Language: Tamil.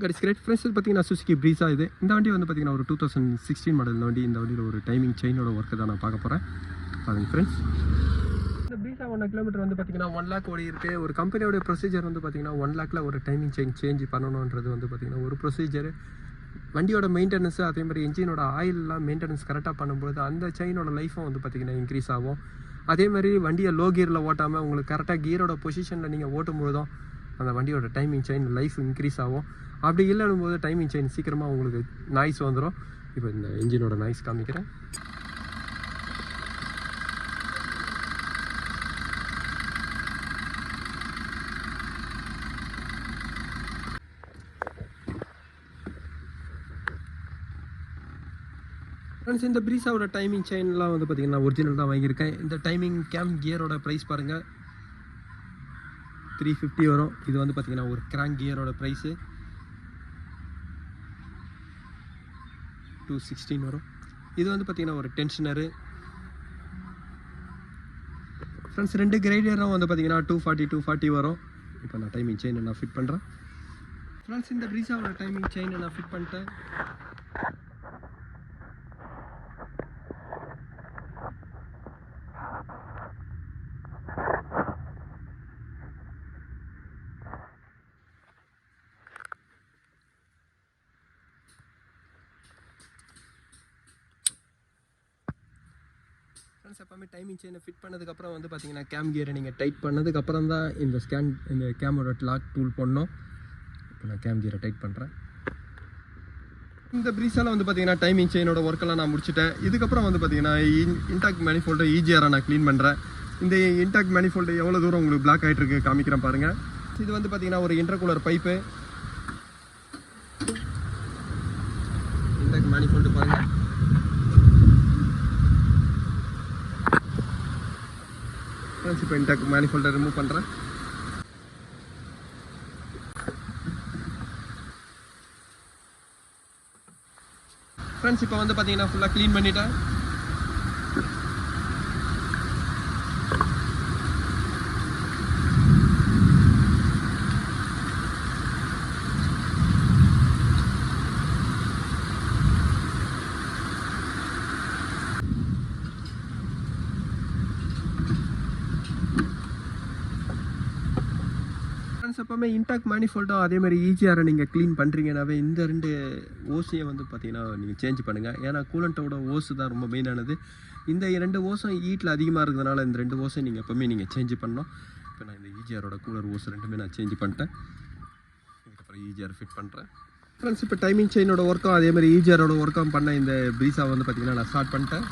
Cuts great friends. இது பார்த்தீங்கன்னா சுசுகி ப்ரீஸா. இந்த வண்டி வந்து பார்த்தீங்கன்னா ஒரு 2016 மாடல் இந்த வண்டியில் ஒரு டைமிங் செயினோட ஒர்க்கு தான் நான் பார்க்க போகிறேன். பாருங்கள் ஃப்ரெண்ட்ஸ். இந்த ப்ரீஸா 1 கிலோமீட்டர் வந்து பார்த்தீங்கன்னா 1 லேக் ஓடி இருக்குது. ஒரு கம்பெனியோட ப்ரொசீஜர் வந்து பார்த்தீங்கன்னா 1 லேக்கில் ஒரு டைமிங் செயின் சேஞ்ச் பண்ணணுன்றது வந்து பார்த்தீங்கன்னா ஒரு ப்ரொசீஜர். வண்டியோட மெயின்டெனன்ஸு அதே மாதிரி என்ஜினோட ஆயிலெலாம் மெயின்டெனன்ஸ் கரெக்டாக பண்ணும்போது அந்த செயினோட லைஃப்பும் வந்து பார்த்திங்கன்னா இன்க்ரீஸ் ஆகும். அதே மாதிரி வண்டியை லோ கியரில் ஓட்டாமல் உங்களுக்கு கரெக்டாக கியரோட பொசிஷனில் நீங்கள் ஓட்டும் போதும் அந்த வண்டியோட டைமிங் செயின் லைஃப் இன்க்ரீஸ் ஆகும். அப்படி இல்லைன்னும் போது டைமிங் செயின் சீக்கிரமாக உங்களுக்கு நாய்ஸ் வந்துடும். இப்போ இந்த என்ஜினோட நாய்ஸ் காமிக்கிறேன். ஃப்ரெண்ட்ஸ், இந்த ப்ரீஸாவோட டைமிங் செயின்லாம் வந்து பார்த்திங்கன்னா ஒரிஜினல் தான் வாங்கியிருக்கேன். இந்த டைமிங் கேம் கியரோட ப்ரைஸ் பாருங்கள், 350 வரும். இது வந்து பார்த்திங்கன்னா ஒரு கிராங்க் கியரோட ப்ரைஸு 216 வரும். இது வந்து பார்த்திங்கன்னா ஒரு டென்ஷனரு. ஃப்ரெண்ட்ஸ், 2 கிரைடரும் வந்து பார்த்திங்கன்னா 240 வரும். இப்போ நான் டைமிங் செயினை நான் ஃபிட் பண்ணுறேன். ஃப்ரெண்ட்ஸ், இந்த ப்ரீஸாவோட டைமிங் செயினை நான் ஃபிட் பண்ணிட்டேன். ஃப்ரெண்ட்ஸ், எப்போவுமே டைமிங் செயினை ஃபிட் பண்ணதுக்கப்புறம் வந்து பார்த்தீங்கன்னா கேம் கியரை நீங்கள் டைட் பண்ணதுக்கப்புறம் தான் இந்த கேமோட லாக் டூல் பண்ணணும். இப்போ நான் கேம் கியரை டைட் பண்ணுறேன். இந்த ப்ரீஸால் வந்து பார்த்தீங்கன்னா டைமிங் செயினோட ஒர்க்கெல்லாம் நான் முடிச்சிட்டேன். இதுக்கப்புறம் வந்து பார்த்தீங்கன்னா இன்டாக் மேனிஃபோல்டை ஈஜிஆராக நான் க்ளீன் பண்ணுறேன். இந்த இன்டாக் மேனிஃபோல்டு எவ்வளோ தூரம் உங்களுக்கு பிளாக் ஆகிட்டு இருக்கு காமிக்கிறேன் பாருங்கள். இது வந்து பார்த்தீங்கன்னா ஒரு இன்டர்கூலர் பைப்பு. இன்டாக் மேனிஃபோல்டு பாருங்கள். இப்போ இன்டாக் மேனிஃபோல்டை ரிமூவ் பண்ணுறேன். ஃப்ரெண்ட்ஸ், இப்போ வந்து பார்த்தீங்கன்னா ஃபுல்லாக க்ளீன் பண்ணிட்டேன். எப்போவுமே இன்டாக் மேனிஃபோல்டோ அதே மாதிரி ஈஜிஆரை நீங்கள் க்ளீன் பண்ணுறீங்கன்னாவே இந்த 2 ஓஸையை வந்து பார்த்தீங்கன்னா நீங்கள் சேஞ்ச் பண்ணுங்கள். ஏன்னா கூலண்ட்டோட ஓஸு தான் ரொம்ப மெயினானது. இந்த 2 ஓஸும் ஹீட்டில் அதிகமாக இருக்கிறதுனால இந்த 2 ஓஸை நீங்கள் எப்போவுமே நீங்கள் சேஞ்ச் பண்ணணும். இப்போ நான் இந்த ஈஜிஆரோட கூலர் ஓஸ் 2மே நான் சேஞ்ச் பண்ணிட்டேன். இதுக்கப்புறம் ஈஜிஆர் ஃபிட் பண்ணுறேன். ஃப்ரெண்ட்ஸ், இப்போ டைமிங் செயினோட ஒர்க்கும் அதே மாதிரி ஈஜிஆரோட ஒர்க்கும் பண்ண இந்த ப்ரீஸா வந்து பார்த்தீங்கன்னா நான் ஸ்டார்ட் பண்ணிட்டேன்.